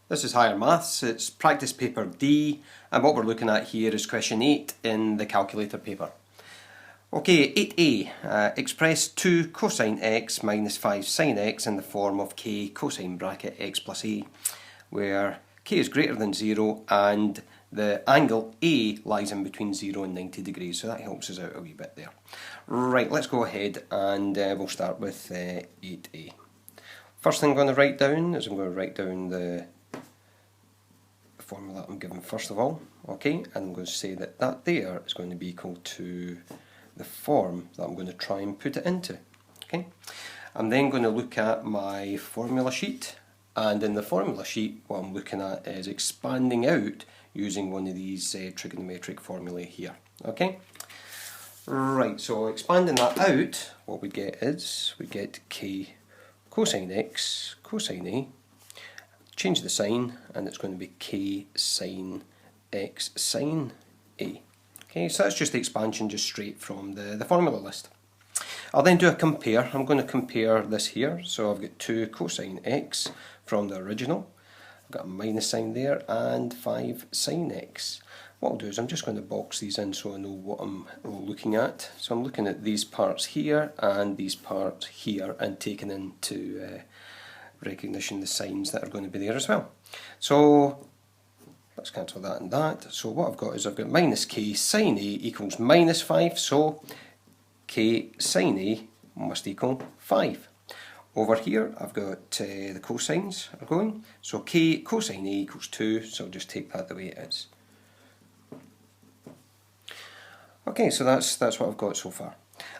This is Higher Maths, it's practice paper D, and what we're looking at here is question 8 in the calculator paper. Okay, 8a, express 2 cosine x minus 5 sine x in the form of k cosine bracket x plus a, where k is greater than 0 and the angle A lies in between 0 and 90 degrees, so that helps us out a wee bit there. Right, let's go ahead and we'll start with 8a. First thing I'm going to write down is I'm going to write down the formula I'm given first of all, okay, and I'm going to say that that there is going to be equal to the form that I'm going to try and put it into, okay. I'm then going to look at my formula sheet, and in the formula sheet what I'm looking at is expanding out using one of these trigonometric formulae here, okay. Right, so expanding that out, what we get is, we get k cosine x cosine a, change the sign, and it's going to be k sine x sine a. Okay, so that's just the expansion just straight from the formula list. I'll then do a compare. I'm going to compare this here. So I've got 2 cosine x from the original. I've got a minus sign there and 5 sine x. What I'll do is I'm just going to box these in so I know what I'm looking at. So I'm looking at these parts here and these parts here and taking into recognition the signs that are going to be there as well. So let's cancel that and that. So what I've got is I've got minus k sine a equals minus 5, so k sine a must equal 5. Over here I've got the cosines are going, so k cosine a equals 2, so I'll just take that the way it is. Okay, so that's what I've got so far.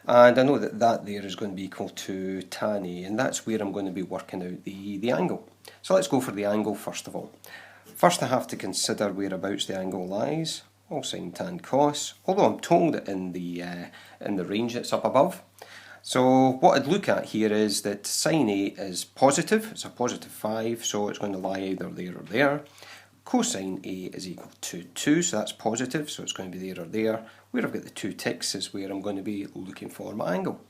And I know that that there is going to be equal to tan A, and that's where I'm going to be working out the angle. So let's go for the angle first of all. First I have to consider whereabouts the angle lies. All sine tan cos, although I'm told it in the range that's up above. So what I'd look at here is that sine A is positive, it's a positive 5, so it's going to lie either there or there. Cosine A is equal to 2, so that's positive, so it's going to be there or there. Where I've got the 2 ticks is where I'm going to be looking for my angle.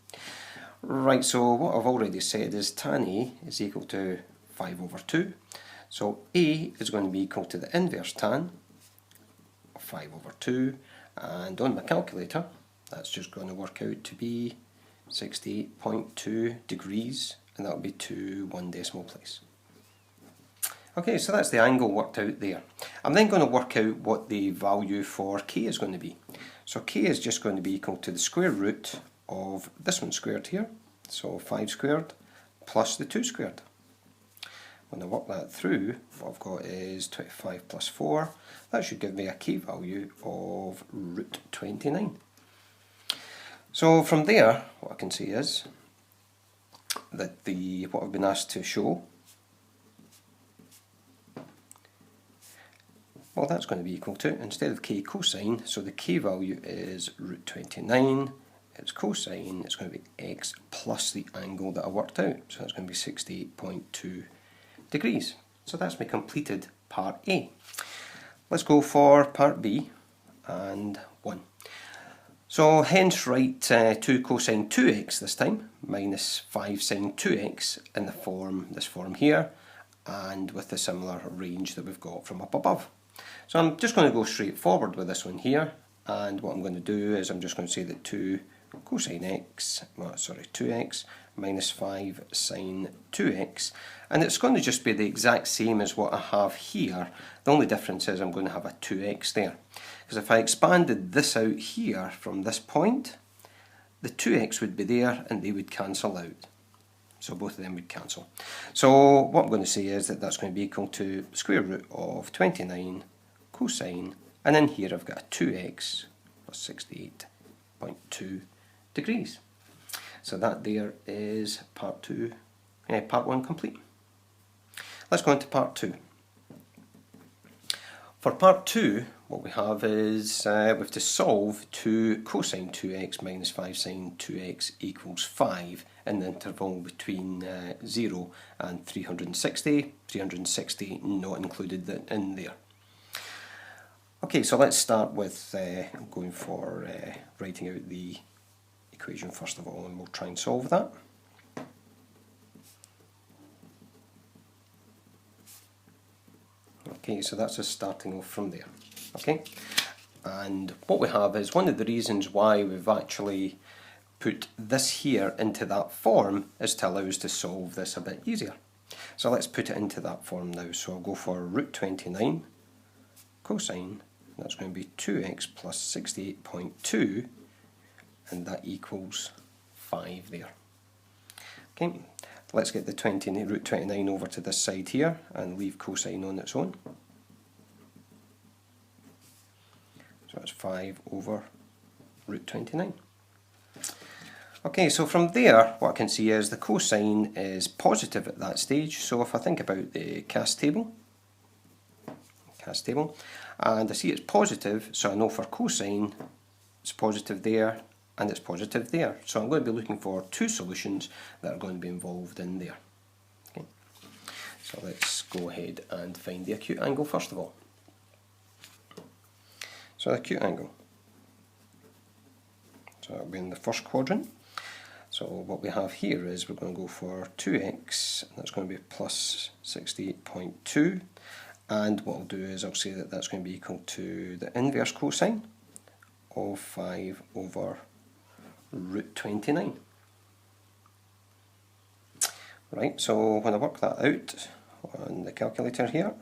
Right, so what I've already said is tan A is equal to 5 over 2. So A is going to be equal to the inverse tan of 5 over 2. And on my calculator, that's just going to work out to be 68.2 degrees, and that will be to 1 decimal place. Okay, so that's the angle worked out there. I'm then going to work out what the value for k is going to be. So k is just going to be equal to the square root of this one squared here, so 5 squared, plus the 2 squared. When I work that through, what I've got is 25 plus 4. That should give me a k value of root 29. So from there, what I can see is that what I've been asked to show, well, that's going to be equal to, instead of k cosine, so the k value is root 29, it's cosine, it's going to be x plus the angle that I worked out, so that's going to be 68.2 degrees. So that's my completed part A. Let's go for part B and 1. So hence write 2 cosine 2x this time, minus 5 sine 2x in this form here, and with the similar range that we've got from up above. So I'm just going to go straight forward with this one here, and what I'm going to do is I'm just going to say that 2 cosine x, 2x minus 5 sine 2x, and it's going to just be the exact same as what I have here. The only difference is I'm going to have a 2x there, because if I expanded this out here from this point, the 2x would be there and they would cancel out. So both of them would cancel. So what I'm going to say is that that's going to be equal to square root of 29 cosine, and in here I've got a 2x plus 68.2 degrees. So that there is part 1 complete. Let's go into part 2. For part 2, what we have is we have to solve 2 cosine 2x minus 5 sine 2x equals 5 in the interval between 0 and 360, 360 not included in there. Okay, so let's start with going for writing out the equation first of all, and we'll try and solve that. Okay, so that's us starting off from there. Okay, and what we have is one of the reasons why we've actually put this here into that form is to allow us to solve this a bit easier. So let's put it into that form now. So I'll go for root 29 cosine, that's going to be 2x plus 68.2, and that equals 5 there. Okay, let's get the root 29 over to this side here and leave cosine on its own. So that's 5 over root 29. Okay, so from there what I can see is the cosine is positive at that stage. So if I think about the CAS table, and I see it's positive, so I know for cosine it's positive there and it's positive there. So I'm going to be looking for two solutions that are going to be involved in there. Okay. So let's go ahead and find the acute angle first of all. So the acute angle, so that'll be in the first quadrant. So what we have here is we're going to go for 2x, and that's going to be plus 68.2, and what I'll do is I'll say that that's going to be equal to the inverse cosine of 5 over root 29. Right, so when I work that out on the calculator here,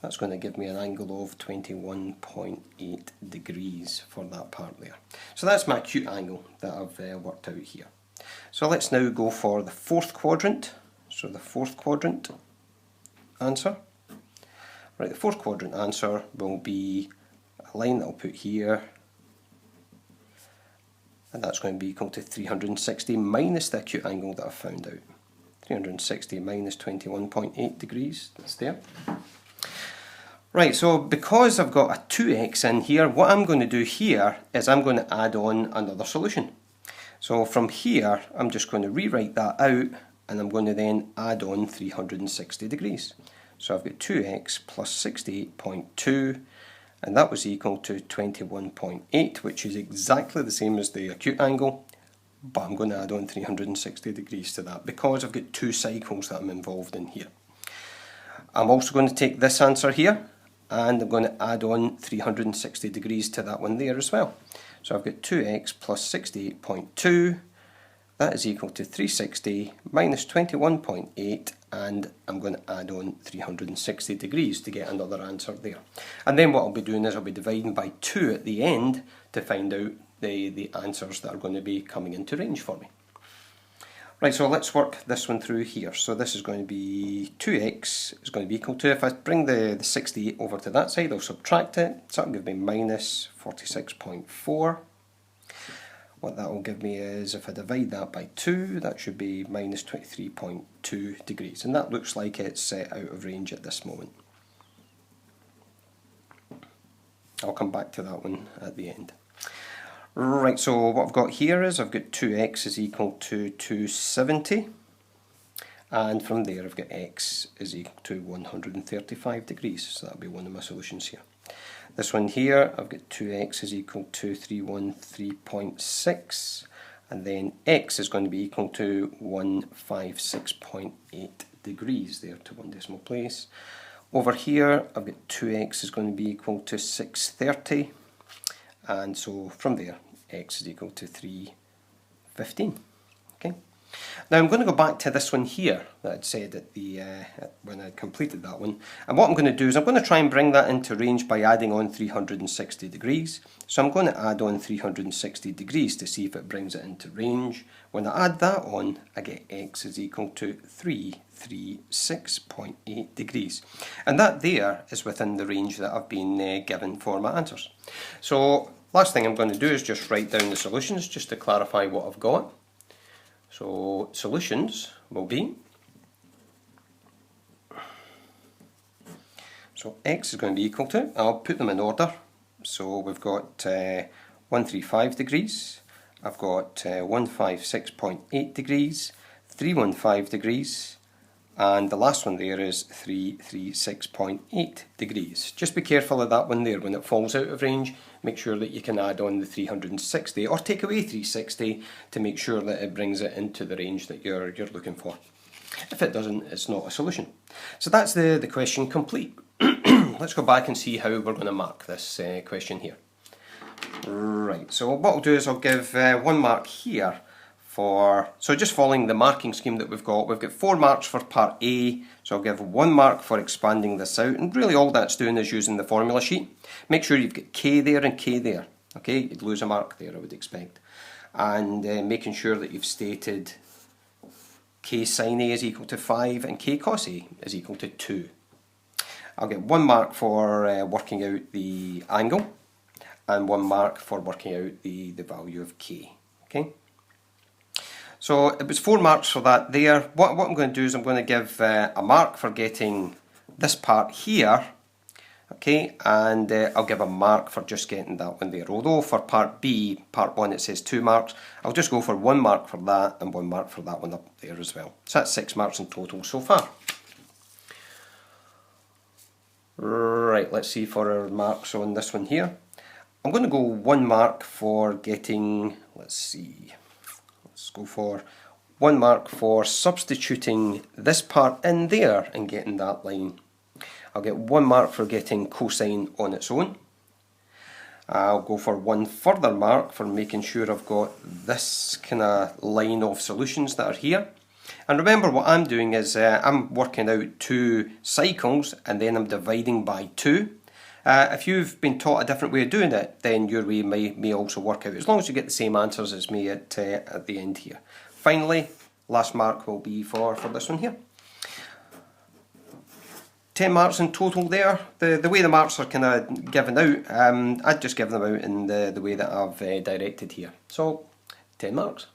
that's going to give me an angle of 21.8 degrees for that part there. So that's my acute angle that I've worked out here. So let's now go for the fourth quadrant. So the fourth quadrant answer. Right, the fourth quadrant answer will be a line that I'll put here, and that's going to be equal to 360 minus the acute angle that I've found out. 360 minus 21.8 degrees, that's there. Right, so because I've got a 2x in here, what I'm going to do here is I'm going to add on another solution. So from here, I'm just going to rewrite that out, and I'm going to then add on 360 degrees. So I've got 2x plus 68.2, and that was equal to 21.8, which is exactly the same as the acute angle, but I'm going to add on 360 degrees to that because I've got two cycles that I'm involved in here. I'm also going to take this answer here, and I'm going to add on 360 degrees to that one there as well. So I've got 2x plus 68.2, that is equal to 360 minus 21.8, and I'm going to add on 360 degrees to get another answer there. And then what I'll be doing is I'll be dividing by 2 at the end to find out the answers that are going to be coming into range for me. Right, so let's work this one through here. So this is going to be 2x is going to be equal to, if I bring the 68 over to that side, I'll subtract it, so that'll give me minus 46.4. What that will give me is, if I divide that by 2, that should be minus 23.2 degrees, and that looks like it's out of range at this moment. I'll come back to that one at the end. Right, so what I've got here is I've got 2x is equal to 270, and from there I've got x is equal to 135 degrees, so that'll be one of my solutions here. This one here, I've got 2x is equal to 313.6, and then x is going to be equal to 156.8 degrees there to one decimal place. Over here, I've got 2x is going to be equal to 630, and so from there, x is equal to 315. Okay. Now I'm going to go back to this one here that I'd said at the when I completed that one, and what I'm going to do is I'm going to try and bring that into range by adding on 360 degrees. So I'm going to add on 360 degrees to see if it brings it into range. When I add that on, I get x is equal to 336.8 degrees, and that there is within the range that I've been given for my answers. So last thing I'm going to do is just write down the solutions just to clarify what I've got. So solutions will be, so x is going to be equal to, I'll put them in order. So we've got 135 degrees, I've got 156.8 degrees, 315 degrees, and the last one there is 336.8 degrees. Just be careful of that one there. When it falls out of range, make sure that you can add on the 360 or take away 360 to make sure that it brings it into the range that you're looking for. If it doesn't, it's not a solution. So that's the question complete. let's go back and see how we're going to mark this question here. Right, so what I'll do is I'll give 1 mark here for, so just following the marking scheme that we've got 4 marks for part A, so I'll give 1 mark for expanding this out, and really all that's doing is using the formula sheet. Make sure you've got K there and K there, okay, you'd lose a mark there I would expect, and making sure that you've stated K sin A is equal to 5 and K cos A is equal to 2. I'll get 1 mark for working out the angle, and 1 mark for working out the value of K. Okay. So it was 4 marks for that there. What I'm going to do is I'm going to give a mark for getting this part here, okay, and I'll give a mark for just getting that one there. Although for part B, part 1, it says 2 marks, I'll just go for 1 mark for that and 1 mark for that one up there as well. So that's 6 marks in total so far. Right, let's see for our marks on this one here. I'm going to go 1 mark for getting, let's go for 1 mark for substituting this part in there and getting that line. I'll get 1 mark for getting cosine on its own. I'll go for 1 further mark for making sure I've got this kind of line of solutions that are here. And remember, what I'm doing is I'm working out 2 cycles and then I'm dividing by 2. If you've been taught a different way of doing it, then your way may also work out, as long as you get the same answers as me at the end here. Finally, last mark will be for this one here. 10 marks in total there. The way the marks are kind of given out, I'd just give them out in the way that I've directed here. So, 10 marks.